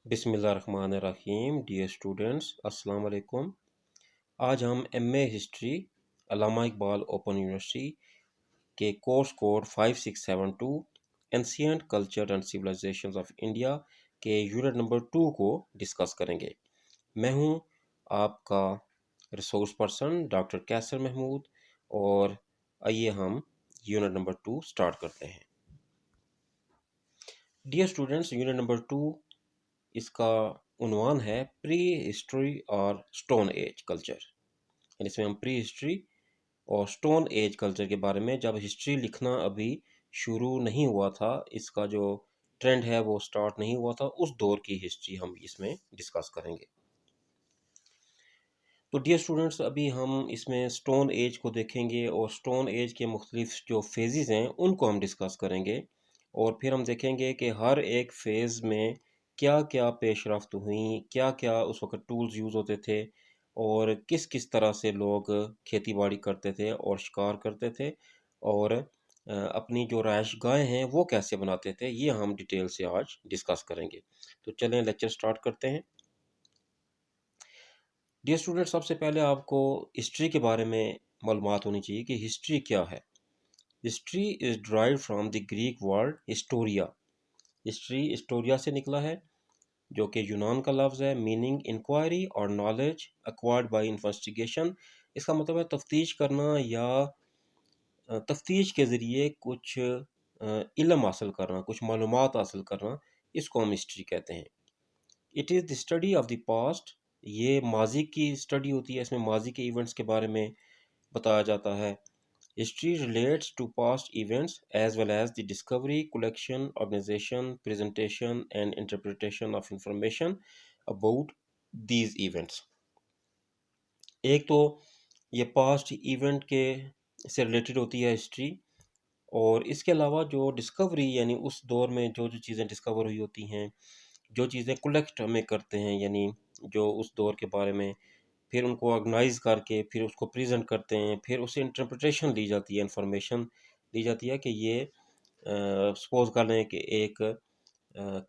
बिस्मिल्लाहिर्रहमानिर्रहीम। Dear students, अस्सलाम वालेकुम। आज हम MA history Allama Iqbal open university के course code 5672 ancient culture and civilisations of India के यूनिट नंबर 2 को डिस्कस करेंगे। मैं हूं आपका resource person doctor Qaiser Mahmood, और आइए हम यूनिट नंबर 2 स्टार्ट करते हैं। डियर स्टूडेंट्स, यूनिट नंबर 2, इसका उन्वान है प्री हिस्ट्री और स्टोन एज कल्चर। यानी इसमें हम प्री हिस्ट्री और स्टोन एज कल्चर के बारे में, जब हिस्ट्री लिखना अभी शुरू नहीं हुआ था, इसका जो ट्रेंड है वो स्टार्ट नहीं हुआ था, उस दौर की हिस्ट्री हम इसमें डिस्कस करेंगे। तो डियर स्टूडेंट्स, अभी हम इसमें स्टोन एज को देखेंगे और स्टोन एज के मुख्तलिफ जो फेजेस हैं उनको हम डिस्कस करेंगे, और फिर हम देखेंगे कि हर एक फेज़ में क्या क्या पेशरफ्त हुई, क्या क्या उस वक्त टूल्स यूज़ होते थे, और किस किस तरह से लोग खेती बाड़ी करते थे और शिकार करते थे, और अपनी जो रहायश गाहें हैं वो कैसे बनाते थे, ये हम डिटेल से आज डिस्कस करेंगे। तो चलें लेक्चर स्टार्ट करते हैं। डियर स्टूडेंट, सबसे पहले आपको हिस्ट्री के बारे में मालूमात होनी चाहिए कि हिस्ट्री क्या है। History is drive from the Greek word Historia. History Historia से निकला है, जो कि यूनान का लफ्ज़ है, मीनिंग इंक्वायरी और नॉलेज एक्वायर्ड बाय इन्वेस्टिगेशन। इसका मतलब है तफ्तीश करना या तफ्तीश के ज़रिए कुछ इल्म हासिल करना, कुछ मालूमात हासिल करना, इसको हम हिस्ट्री कहते हैं। It is the study of the past. ये माजी की स्टडी होती है, इसमें माजी के इवेंट्स के बारे में बताया जाता है। History relates to past events as well as the discovery, collection, organisation, presentation and interpretation of information about these events. एक तो ये पास्ट इवेंट के से रिलेटेड होती है हिस्ट्री, और इसके अलावा जो डिस्कवरी, यानी उस दौर में जो जो चीज़ें डिस्कवर हुई होती हैं, जो चीज़ें कलेक्ट हमें करते हैं, यानी जो उस दौर के बारे में, फिर उनको ऑर्गेनाइज करके फिर उसको प्रेजेंट करते हैं, फिर उसे इंटरप्रिटेशन ली जाती है, इंफॉर्मेशन ली जाती है कि ये सपोज कर लें कि एक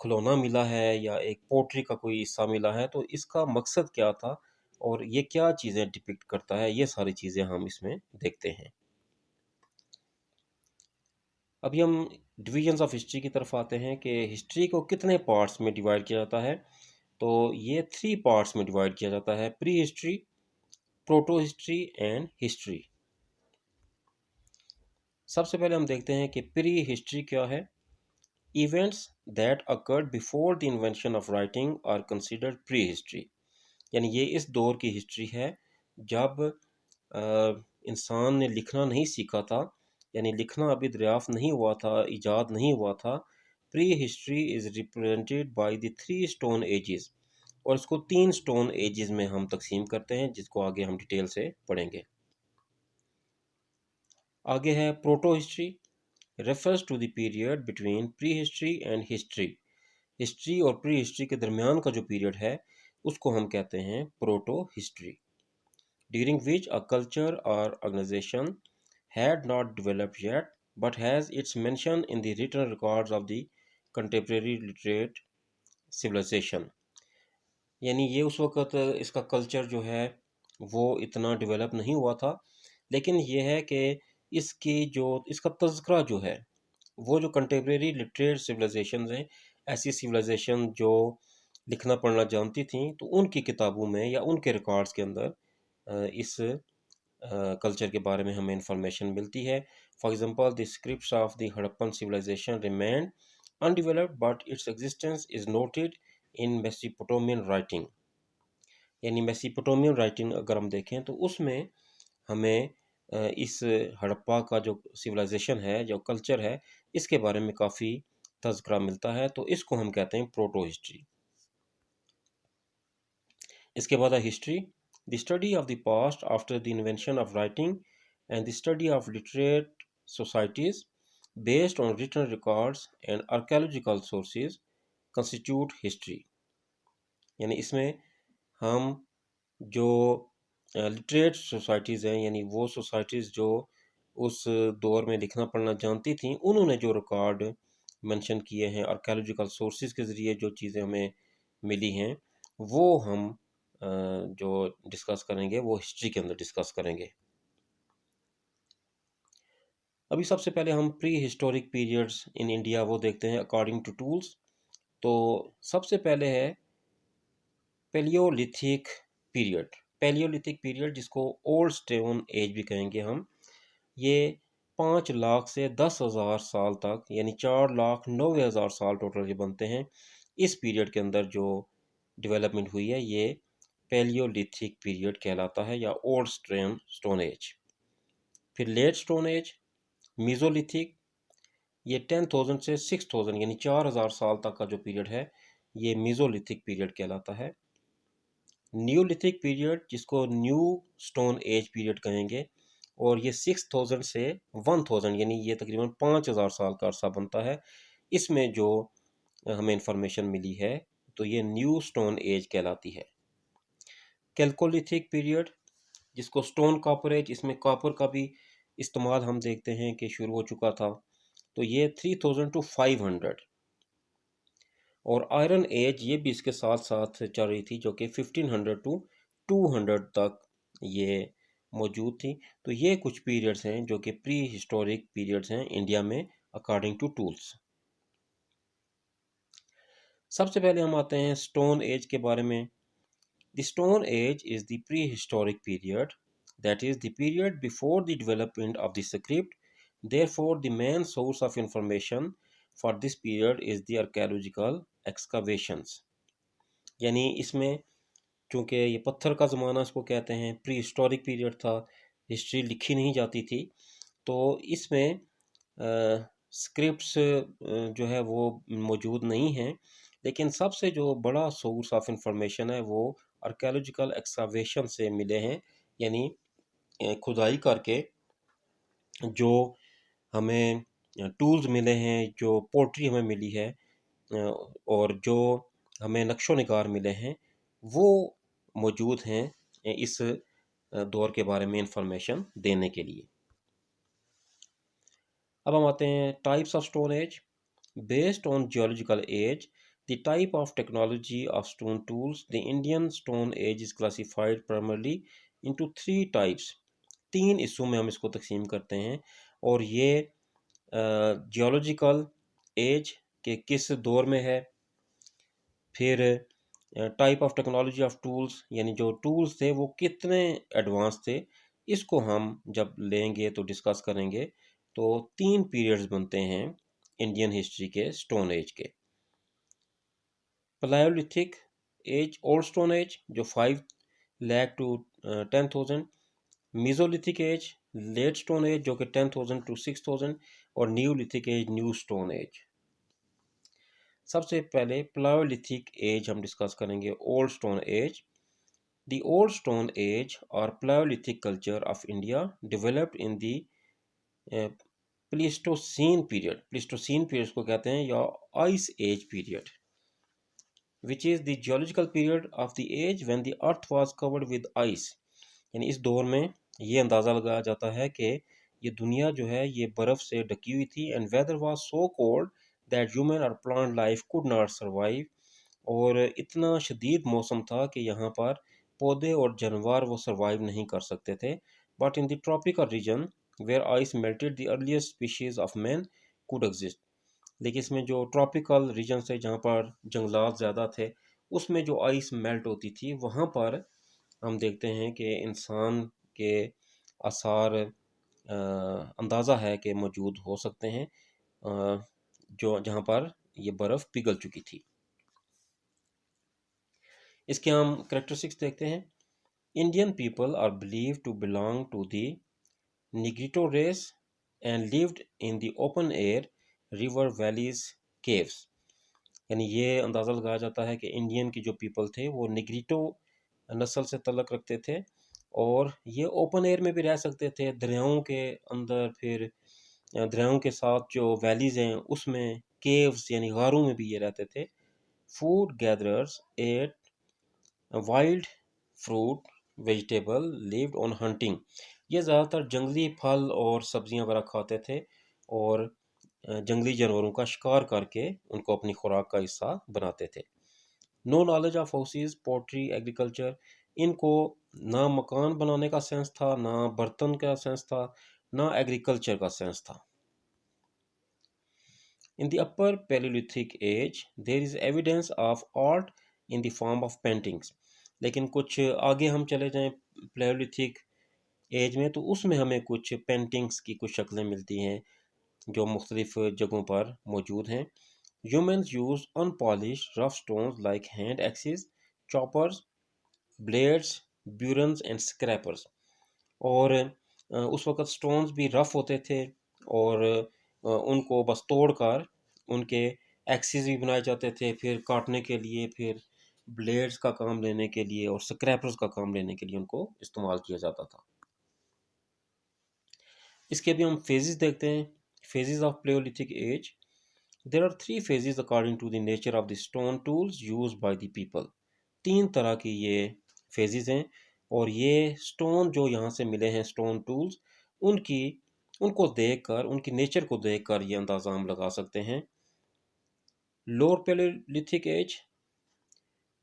खिलौना मिला है या एक पोट्री का कोई हिस्सा मिला है, तो इसका मकसद क्या था और ये क्या चीज़ें डिपिक्ट करता है, ये सारी चीज़ें हम इसमें देखते हैं। अभी हम डिविजन्स ऑफ हिस्ट्री की तरफ आते हैं कि हिस्ट्री को कितने पार्ट्स में डिवाइड किया जाता है। तो ये 3 पार्ट्स में डिवाइड किया जाता है: pre history, proto history and history. सबसे पहले हम देखते हैं कि प्री हिस्ट्री क्या है। Events that occurred before the invention of writing are considered prehistory. यानी ये इस दौर की हिस्ट्री है जब इंसान ने लिखना नहीं सीखा था, यानी लिखना अभी दरियाफ्त नहीं हुआ था, ईजाद नहीं हुआ था। Prehistory is represented by the 3 stone ages, और इसको 3 स्टोन एजेस में हम तकसीम करते हैं, जिसको आगे हम डिटेल से पढ़ेंगे। आगे है protohistory, refers to the period between prehistory and history. History और प्री हिस्ट्री के दरमियान का जो पीरियड है उसको हम कहते हैं proto history, during which a culture और organisation had not developed yet but has its mention in the written records of the contemporary literate civilization। यानी ये उस वक़्त इसका कल्चर जो है वो इतना डेवलप नहीं हुआ था, लेकिन ये है कि इसकी जो इसका तज़किरा जो है वो जो कंटेम्प्रेरी लिटरेट सिविलाइजेशंस हैं, ऐसी सिविलाइजेशन जो लिखना पढ़ना जानती थीं, तो उनकी किताबों में या उनके रिकॉर्ड्स के अंदर इस कल्चर के बारे में हमें इंफॉर्मेशन मिलती है। For example, the scripts of the Harappan civilisation remain undeveloped but its existence is noted in Mesopotamian writing. यानी मेसोपोटामियन राइटिंग अगर हम देखें तो उसमें हमें इस हड़प्पा का जो सिविलाइजेशन है, जो कल्चर है, इसके बारे में काफ़ी तज़किरा मिलता है, तो इसको हम कहते हैं प्रोटो हिस्ट्री। इसके बाद है history, the study of the past after the invention of writing and the study of literate societies based on written records and archaeological sources constitute history. यानी इसमें हम जो लिटरेट सोसाइटीज़ हैं, यानी वो सोसाइटीज़ जो उस दौर में लिखना पढ़ना जानती थीं, उन्होंने जो रिकॉर्ड मेंशन किए हैं, आर्कियोलॉजिकल सोर्सेज के ज़रिए जो चीज़ें हमें मिली हैं वो हम जो डिस्कस करेंगे वो हिस्ट्री के अंदर डिस्कस करेंगे। अभी सबसे पहले हम pre historic periods in India वो देखते हैं अकॉर्डिंग टू टूल्स। तो सबसे पहले है पैलियोलिथिक पीरियड। पैलियोलिथिक पीरियड जिसको ओल्ड स्टोन एज भी कहेंगे हम, ये 5 लाख से 10,000 साल तक यानी 4,90,000 साल टोटल ये बनते हैं। इस पीरियड के अंदर जो डेवलपमेंट हुई है ये पैलियोलिथिक पीरियड कहलाता है या ओल्ड स्टोन एज। फिर लेट स्टोन एज मीजोलिथिक, ये 10,000 से 6,000 यानी 4,000 साल तक का जो पीरियड है ये मीजोलिथिक पीरियड कहलाता है। न्यूलिथिक पीरियड जिसको न्यू स्टोन एज पीरियड कहेंगे और ये 6,000 से 1,000 यानी ये तकरीबन 5,000 साल का अरसा बनता है। इसमें जो हमें इंफॉर्मेशन मिली है तो ये न्यू स्टोन एज कहलाती है। कैल्कोलिथिक पीरियड जिसको स्टोन कॉपर एज, इसमें कॉपर का भी इस्तेमाल हम देखते हैं कि शुरू हो चुका था, तो ये 3,000 टू 500। और आयरन एज ये भी इसके साथ साथ चल रही थी जो कि 1500 टू 200 तक ये मौजूद थी। तो ये कुछ पीरियड्स हैं जो कि प्री हिस्टोरिक पीरियड्स हैं इंडिया में अकॉर्डिंग टू टूल्स। सबसे पहले हम आते हैं स्टोन एज के बारे में। The stone age is the pre historic period, that is the period before the development of the script. Therefore the main source of information for this period is the archaeological excavations. यानी इसमें चूँकि ये पत्थर का ज़माना इसको कहते हैं, प्री हिस्टोरिक पीरियड था, हिस्ट्री लिखी नहीं जाती थी, तो इसमें स्क्रिप्ट्स जो है वो मौजूद नहीं हैं। लेकिन सबसे जो बड़ा सोर्स ऑफ इंफॉर्मेशन है वो आर्कियोलॉजिकल एक्सकवेशन से मिले हैं। यानी खुदाई करके जो हमें टूल्स मिले हैं, जो पोट्री हमें मिली है और जो हमें नक्शो निगार मिले हैं वो मौजूद हैं इस दौर के बारे में इंफॉर्मेशन देने के लिए। अब हम आते हैं types of stone age. Based on geological age, the type of technology of stone tools, the Indian stone age is classified primarily into 3 types. 3 हिस्सों में हम इसको तकसीम करते हैं और ये जियोलॉजिकल एज के किस दौर में है, फिर type of technology of tools यानी जो टूल्स थे वो कितने एडवांस थे, इसको हम जब लेंगे तो डिस्कस करेंगे। तो 3 पीरियड्स बनते हैं इंडियन हिस्ट्री के स्टोन एज के। Palaeolithic age old stone age जो 5 lakh to 10,000, mesolithic age late stone age जो कि 10,000 टू 6,000 और neolithic age new stone age. सबसे पहले प्लायोलिथिक एज हम डिस्कस करेंगे, old stone age. The Old Stone Age or Paleolithic culture of India developed in the uh, Pleistocene period. Pleistocene period को कहते हैं या Ice Age period, which is the geological period of the age when the earth was covered with ice. यानी इस दौर में ये अंदाज़ा लगाया जाता है कि ये दुनिया जो है ये बर्फ़ से ढकी हुई थी and weather was so cold that human or plant life could not survive. और इतना शदीद मौसम था कि यहाँ पर पौधे और जानवर वो सरवाइव नहीं कर सकते थे। But in the tropical region where ice melted the earliest species of man could exist. लेकिन इसमें जो ट्रॉपिकल रीजन है जहाँ पर जंगलात ज़्यादा थे उसमें जो आइस मेल्ट होती थी वहाँ पर हम देखते हैं कि इंसान के आसार अंदाज़ा है कि मौजूद हो सकते हैं जो जहाँ पर ये बर्फ़ पिघल चुकी थी। इसके हम करेक्टरिस्टिक्स देखते हैं। Indian people are believe to belong to the negrito race and lived in the open air, river valleys, caves. यानी ये अंदाज़ा लगाया जाता है कि इंडियन की जो पीपल थे वो निग्रिटो नस्ल से तल्लक रखते थे और ये ओपन एयर में भी रह सकते थे, दरियाओं के अंदर, फिर दरियाओं के साथ जो वैलीज़ हैं उसमें, केव्स यानी गारों में भी ये रहते थे। Food gatherers ate wild fruit vegetable lived on hunting. ये ज़्यादातर जंगली फल और सब्जियां वगैरह खाते थे और जंगली जानवरों का शिकार करके उनको अपनी खुराक का हिस्सा बनाते थे। No knowledge of houses, pottery, agriculture. इनको ना मकान बनाने का सेंस था, ना बर्तन का सेंस था, ना एग्रीकल्चर का सेंस था। In the upper Paleolithic age, there is evidence of art in the form of paintings. लेकिन कुछ आगे हम चले जाएं Paleolithic एज में, तो उसमें हमें कुछ पेंटिंग्स की कुछ शक्लें मिलती हैं जो मुख्तलिफ जगहों पर मौजूद हैं। Humans use unpolished rough stones like hand axes, choppers, blades, burins and scrapers। और उस वक़्त स्टोन्स भी रफ़ होते थे, और उनको बस तोड़कर उनके एक्सिस भी बनाए जाते थे, फिर काटने के लिए, फिर ब्लेड्स का काम लेने के लिए और स्क्रैपर्स का काम लेने के लिए उनको इस्तेमाल किया जाता था। इसके भी हम फेजेस देखते हैं। Phases of Palaeolithic age. There are three phases according to the nature of the stone tools used by the people. तीन तरह की ये फेजेस हैं, और ये स्टोन जो यहाँ से मिले हैं, स्टोन टूल्स, उनकी उनको देखकर, उनकी नेचर को देखकर ये अंदाज़ा हम लगा सकते हैं। लोअर पैलेलिथिक एज,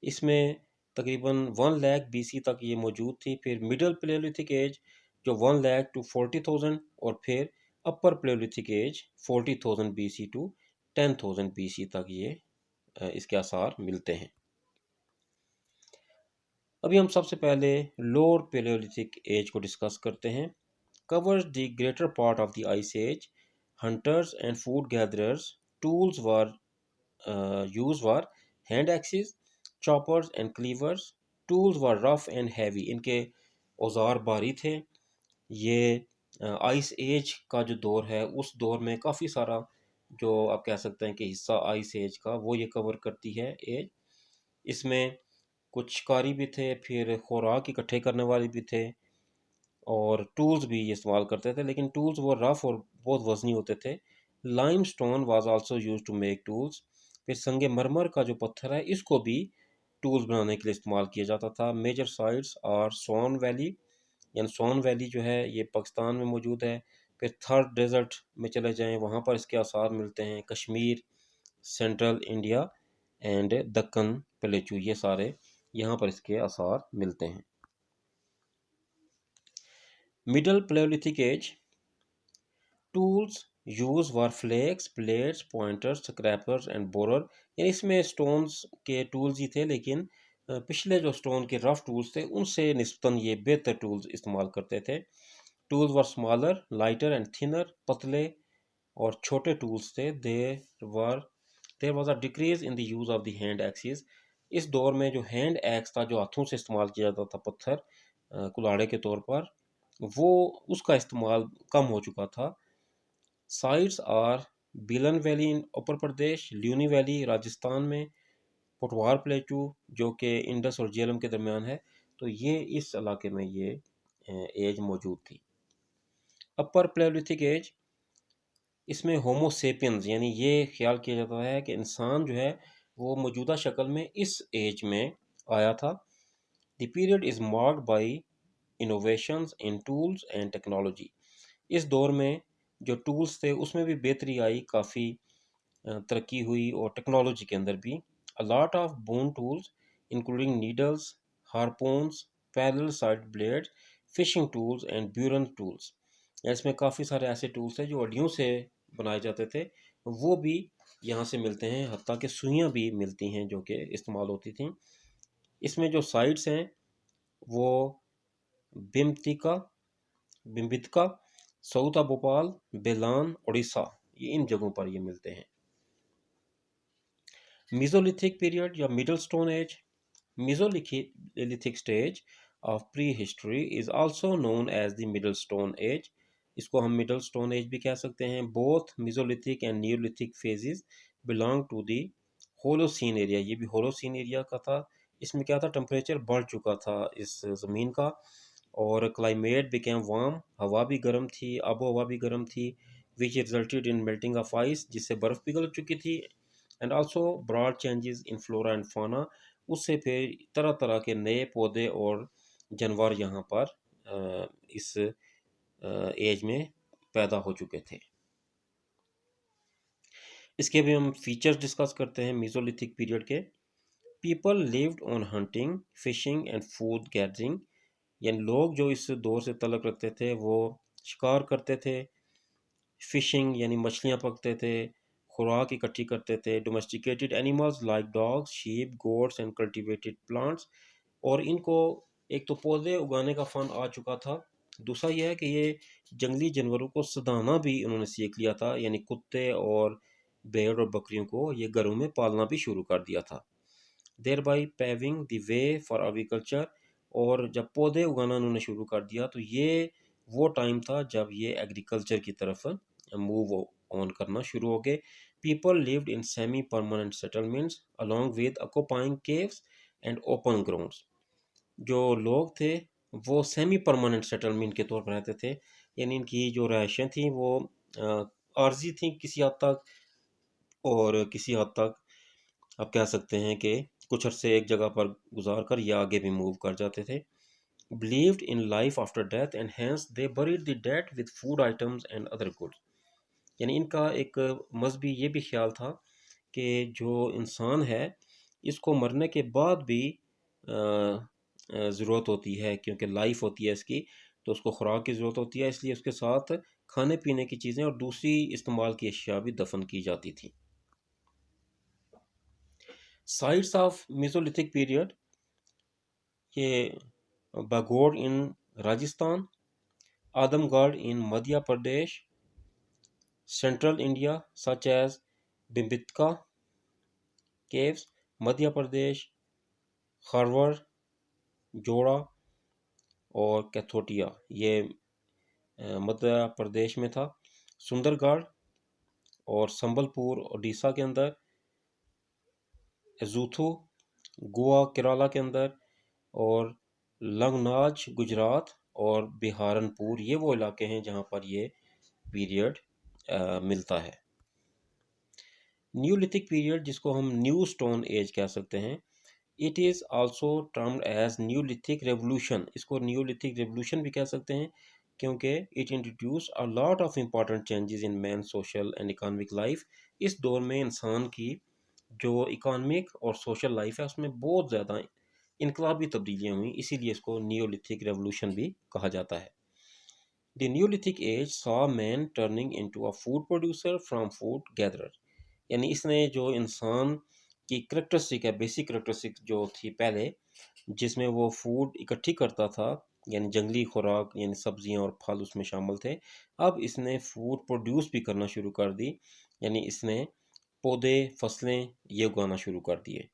इसमें तकरीबन 1 लाख बीसी तक ये मौजूद थी। फिर मिडल पैलेलिथिक एज जो 1 लाख टू 40,000, और फिर upper Palaeolithic age 40,000 BC to 10,000 BC तक ये इसके आसार मिलते हैं। अभी हम सबसे पहले लोअर पैलेलिथिक एज को डिस्कस करते हैं। Covers the greater part of the Ice Age. Hunters and food gatherers tools were used were hand axes, choppers and cleavers. Tools were rough and heavy. इनके औजार भारी थे। ये आइस एज का जो दौर है, उस दौर में काफ़ी सारा जो आप कह सकते हैं कि हिस्सा आइस एज का, वो ये कवर करती है एज। इसमें कुछ शिकारी भी थे, फिर खुराक इकट्ठे करने वाले भी थे, और टूल्स भी ये इस्तेमाल करते थे, लेकिन टूल्स वो रफ़ और बहुत वज़नी होते थे। Limestone was also use to make tools. फिर संगे मरमर का जो पत्थर है, इसको भी टूल्स बनाने के लिए इस्तेमाल किया जाता था। मेजर साइट्स और सोन वैली, यानी सोन वैली जो है ये पाकिस्तान में मौजूद है। फिर थर्ड डेजर्ट में चले जाएं, वहाँ पर इसके आसार मिलते हैं। Kashmir, central India and Deccan plateau, ये सारे यहाँ पर इसके आसार मिलते हैं। Middle Palaeolithic age. Tools use were flakes, blades, pointers, scrapers and borer. यानी इसमें स्टोन्स के टूल्स ही थे, लेकिन पिछले जो स्टोन के रफ टूल्स थे उनसे निस्बतन ये बेहतर टूल्स इस्तेमाल करते थे। Tools were smaller, lighter and thinner, पतले और छोटे टूल्स थे। There was a decrease in the use of the hand axes. इस दौर में जो हैंड एक्स था, जो हाथों से इस्तेमाल किया जाता था पत्थर कुल्हाड़े के तौर पर, वो उसका इस्तेमाल कम हो चुका था। Sites are Belan valley in Uttar Pradesh, Luni valley Rajasthan में, पटवार प्लेटू जो कि इंडस और झेलम के दरमियान है, तो ये इस इलाके में ये एज मौजूद थी। अपर प्लेलिथिक एज, इसमें होमो सेपियंस, यानी ये ख्याल किया जाता है कि इंसान जो है वो मौजूदा शक्ल में इस एज में आया था। The period is marked by innovations in tools and technology. इस दौर में जो टूल्स थे उसमें भी बेहतरी आई, काफ़ी तरक्की हुई, और टेक्नोलॉजी के अंदर भी। A lot of bone tools including needles, harpoons, parallel side blades, fishing tools and burin tools. इसमें काफ़ी सारे ऐसे टूल्स हैं जो हड्डियों से बनाए जाते थे, वो भी यहाँ से मिलते हैं। हत्ता कि सुइयाँ भी मिलती हैं जो कि इस्तेमाल होती थी। इसमें जो साइट्स हैं वो बिम्तिका, बिम्बितका, सऊता भोपाल, बेलान, उड़ीसा, ये इन जगहों पर ये मिलते हैं। Mesolithic period या middle stone age. Mesolithic stage of prehistory is also known as the middle stone age. इसको हम middle stone age भी कह सकते हैं। Both Mesolithic and Neolithic phases belong to the Holocene area। ये भी Holocene area का था। इसमें क्या था, टेम्परेचर बढ़ चुका था इस ज़मीन का, और क्लाइमेट बिकेम वार्म, हवा भी गर्म थी, आबो हवा भी गर्म थी, which resulted in melting of ice, जिससे बर्फ़ पिघल चुकी थी, and also broad changes in flora and fauna. उससे फिर तरह तरह के नए पौधे और जानवर यहाँ पर इस एज में पैदा हो चुके थे। इसके भी हम फीचर्स डिस्कस करते हैं मेसोलिथिक पीरियड के। People lived on hunting, fishing and food gathering, यानी लोग जो इस दौर से तल्लुक़ रखते थे वो शिकार करते थे, फिशिंग यानी मछलियाँ पकड़ते थे, खुराक इकट्ठी करते थे, domesticated animals like dogs, sheep, goats and cultivated plants, और इनको एक तो पौधे उगाने का फ़न आ चुका था, दूसरा ये है कि ये जंगली जानवरों को सधाना भी उन्होंने सीख लिया था, यानी कुत्ते और भेड़ और बकरियों को ये घरों में पालना भी शुरू कर दिया था। Thereby paving the way for agriculture, और जब पौधे उगाना उन्होंने शुरू कर दिया तो ये वो टाइम था जब ये एग्रीकल्चर की तरफ मूव ऑन करना शुरू हो गए। People lived in semi permanent settlements along with occupying caves and open grounds. जो लोग थे वो सेमी परमानेंट सेटलमेंट के तौर पर रहते थे, यानी इनकी जो रहायशें थी वो आर्जी थी किसी हद तक, और किसी हद तक आप कह सकते हैं कि कुछ अरसे एक जगह पर गुजार कर ये आगे भी मूव कर जाते थे। Believed in life after death and hence they buried the dead with food items and other goods, यानी इनका एक मजहबी ये भी ख्याल था कि जो इंसान है इसको मरने के बाद भी ज़रूरत होती है, क्योंकि लाइफ होती है इसकी, तो उसको खुराक की ज़रूरत होती है, इसलिए उसके साथ खाने पीने की चीज़ें और दूसरी इस्तेमाल की अशिया भी दफन की जाती थी। साइट्स ऑफ मेसोलिथिक पीरियड, ये Bagor in Rajasthan, Adamgarh in Madhya Pradesh, central India such as Bhimbetka caves, Madhya Pradesh, Kharwar, Jaora और कैथोटिया, ये मध्य प्रदेश में था। सुंदरगढ़ और संबलपुर उड़ीसा के अंदर, जूथू गोवा केरला के अंदर, और लंगनाज गुजरात, और बिहारनपुर ये वो इलाके हैं जहाँ पर ये पीरियड मिलता है। न्यूलिथिक पीरियड जिसको हम न्यू स्टोन एज कह सकते हैं, it is also termed as neolithic revolution, इसको न्यूलिथिक रेवोल्यूशन भी कह सकते हैं क्योंकि it introduce a lot of important changes in man social and economic life. इस दौर में इंसान की जो इकोनॉमिक और सोशल लाइफ है उसमें बहुत ज़्यादा इनकलाबी तब्दीलियाँ हुई, इसीलिए इसको न्यूलिथिक रेवोल्यूशन भी कहा जाता है। The Neolithic as saw man turning into a food producer from food gatherer, यानी इसने जो इंसान की करेक्टरिस्टिक है, बेसिक करेक्टरिस्टिक जो थी पहले, जिसमें वो फूड इकट्ठी करता था, यानी जंगली खुराक यानी सब्जियां और फल उसमें शामिल थे, अब इसने फूड प्रोड्यूस भी करना शुरू कर दी, यानी इसने पौधे फसलें ये उगाना शुरू कर दिए।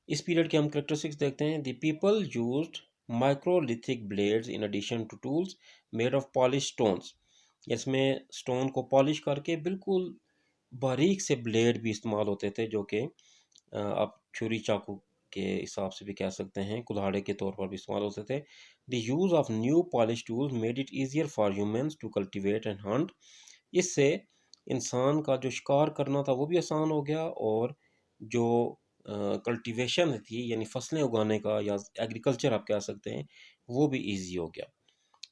इस पीरियड के हम करेक्टरिस्टिक्स देखते हैं। The people used microlithic blades in addition to tools made of polish stones, इसमें स्टोन को पॉलिश करके बिल्कुल बारीक से ब्लेड भी इस्तेमाल होते थे, जो कि आप छुरी चाकू के हिसाब से भी कह सकते हैं, कुल्हाड़े के तौर पर भी इस्तेमाल होते थे। The use of new polish tools made it easier for humans to cultivate and hunt, इससे इंसान का जो शिकार करना था वो भी आसान हो गया, और जो कल्टीवेशन थी यानी फसलें उगाने का या एग्रीकल्चर आप कह सकते हैं, वो भी इजी हो गया।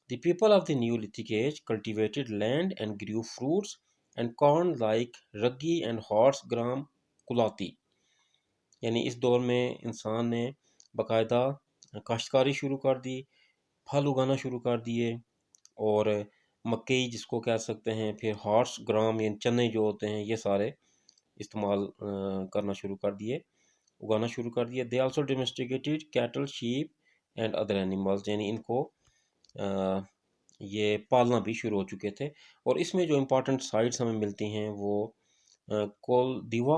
The people of the Neolithic age cultivated land and grew fruits and corn like ragi and horse gram कुलाती, यानी इस दौर में इंसान ने बाकायदा काश्तकारी शुरू कर दी, फल उगाना शुरू कर दिए, और मकई जिसको कह सकते हैं, फिर हॉर्स ग्राम यानी चने जो होते हैं ये सारे इस्तेमाल करना शुरू कर दिए, उगाना शुरू कर दिया। They also domesticated cattle, sheep and other animals, यानी इनको अ, ये पालना भी शुरू हो चुके थे। और इसमें जो इम्पोर्टेंट साइट्स हमें मिलती हैं वो कोलदीवा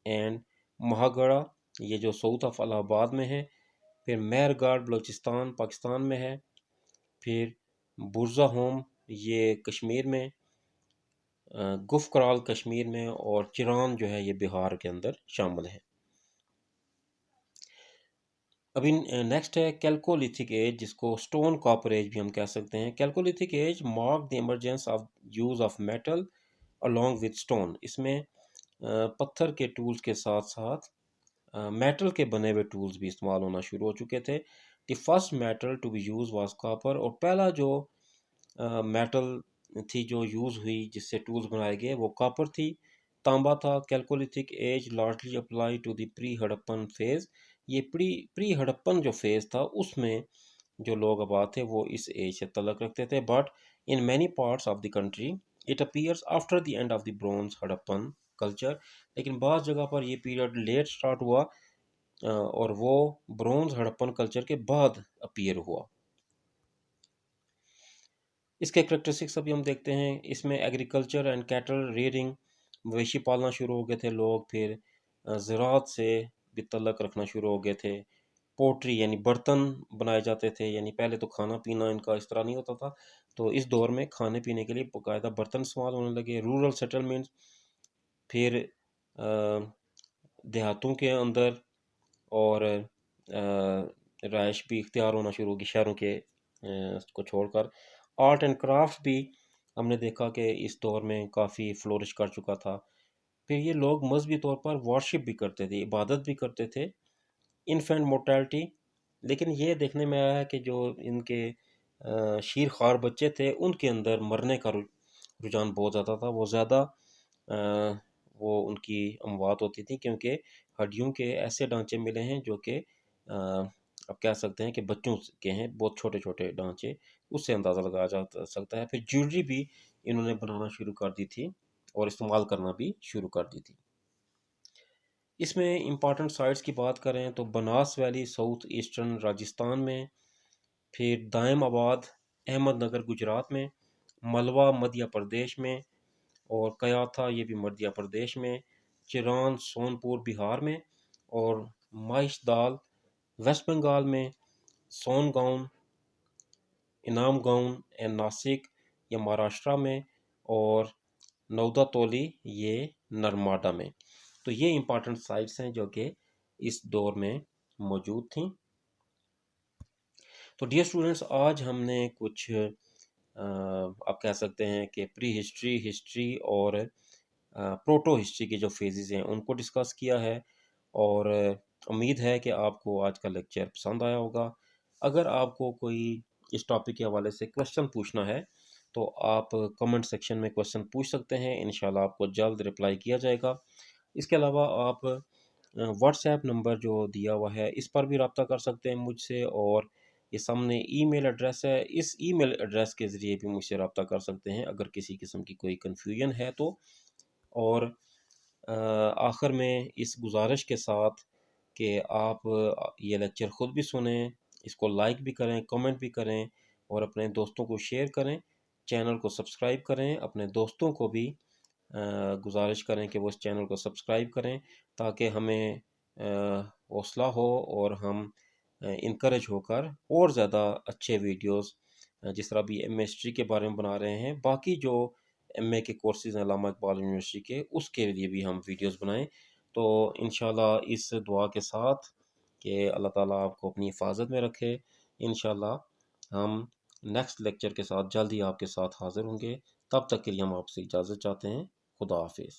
एंड महागढ़ा, ये जो साउथ ऑफ इलाहाबाद में है, फिर मेहरगढ़ बलूचिस्तान पाकिस्तान में है, फिर बुरज़ा होम ये कश्मीर में, गुफ कराल कश्मीर में, और चिरान जो है ये बिहार के अंदर शामिल है। अभी नेक्स्ट है कैल्कोलिथिक एज जिसको स्टोन कॉपर एज भी हम कह सकते हैं। Chalcolithic age mark the emergence of use of metal along with stone, इसमें पत्थर के टूल्स के साथ साथ मेटल के बने हुए टूल्स भी इस्तेमाल होना शुरू हो चुके थे। The first metal to be use was copper, और पहला जो मेटल थी जो यूज़ हुई जिससे टूल्स बनाए गए वो कॉपर थी। तांबा था। Chalcolithic age largely apply to the pre Harappan phase. ये प्री हड़प्पन जो फेज था उसमें जो लोग आबाद थे वो इस एज से तल्लक रखते थे। But in many parts of the country it appears after the end of the bronze Harappan culture. लेकिन बाज़ जगह पर ये पीरियड लेट स्टार्ट हुआ और वो ब्रोंज हड़प्पन कल्चर के बाद अपीयर हुआ। इसके करेक्टरिस्टिक्स अभी हम देखते हैं। इसमें एग्रीकल्चर एंड कैटल रेयरिंग, मवेशी पालना शुरू हो गए थे लोग। फिर ज़राअत से भी तल्लक रखना शुरू हो गए थे। पोट्री यानी बर्तन बनाए जाते थे, यानी पहले तो खाना पीना इनका इस तरह नहीं होता था, तो इस दौर में खाने पीने के लिए बाकायदा बर्तन इस्तेमाल होने लगे। रूरल सेटलमेंट्स, फिर देहातों के अंदर और रहाइश भी इख्तियार होना शुरू होगी शहरों के को छोड़कर। आर्ट एंड क्राफ्ट भी हमने देखा कि इस दौर में काफ़ी फ्लोरिश कर चुका था। फिर ये लोग मजहबी तौर पर वर्शिप भी करते थे, इबादत भी करते थे। इन्फेंट मोर्टेलिटी, लेकिन ये देखने में आया है कि जो इनके शीर ख्वार बच्चे थे उनके अंदर मरने का रुझान बहुत ज़्यादा था। वो ज़्यादा वो उनकी अमवात होती थी क्योंकि हड्डियों के ऐसे ढांचे मिले हैं जो कि आप कह सकते हैं कि बच्चों के हैं, बहुत छोटे छोटे ढांचे, उससे अंदाज़ा लगाया जा सकता है। फिर ज्वेलरी भी इन्होंने बनाना शुरू कर दी थी और इस्तेमाल करना भी शुरू कर दी थी। इसमें इम्पॉर्टेंट साइट्स की बात करें तो Banas valley south eastern Rajasthan में, फिर दायमाबाद अहमदनगर गुजरात में, मलवा मध्य प्रदेश में, और कयाथा ये भी मध्य प्रदेश में, चिरान सोनपुर बिहार में, और माइशदाल वेस्ट बंगाल में, सोनगांव इनामगांव एंड नासिक ये महाराष्ट्र में, और नौदातोली ये नर्मदा में। तो ये इंपॉर्टेंट साइट्स हैं जो कि इस दौर में मौजूद थीं। तो डियर स्टूडेंट्स, आज हमने कुछ आप कह सकते हैं कि प्री हिस्ट्री, हिस्ट्री और प्रोटो हिस्ट्री के जो फेजेस हैं उनको डिस्कस किया है। और उम्मीद है कि आपको आज का लेक्चर पसंद आया होगा। अगर आपको कोई इस टॉपिक के हवाले से क्वेश्चन पूछना है तो आप कमेंट सेक्शन में क्वेश्चन पूछ सकते हैं, इंशाल्लाह आपको जल्द रिप्लाई किया जाएगा। इसके अलावा आप व्हाट्सएप नंबर जो दिया हुआ है इस पर भी रब्ता कर सकते हैं मुझसे, और ये सामने ईमेल एड्रेस है, इस ईमेल एड्रेस के ज़रिए भी मुझसे रब्ता कर सकते हैं अगर किसी किस्म की कोई कन्फ्यूजन है तो। और आखिर में इस गुजारिश के साथ कि आप ये लेक्चर ख़ुद भी सुने, इसको लाइक भी करें, कमेंट भी करें, और अपने दोस्तों को शेयर करें। चैनल को सब्सक्राइब करें, अपने दोस्तों को भी गुजारिश करें कि वो इस चैनल को सब्सक्राइब करें ताकि हमें हौसला हो और हम इनकरेज होकर और ज़्यादा अच्छे वीडियोस जिस तरह भी एम हिस्ट्री के बारे में बना रहे हैं, बाकी जो एमए के कोर्सेज़ हैं अल्लामा इकबाल यूनिवर्सिटी के, उसके लिए भी हम वीडियोस बनाएं। तो इंशाल्लाह इस दुआ के साथ कि अल्लाह ताला आपको अपनी हिफाजत में रखे, इंशाल्लाह हम नेक्स्ट लेक्चर के साथ जल्द ही आपके साथ हाज़िर होंगे। तब तक के लिए हम आपसे इजाज़त चाहते हैं। खुदा हाफिज़।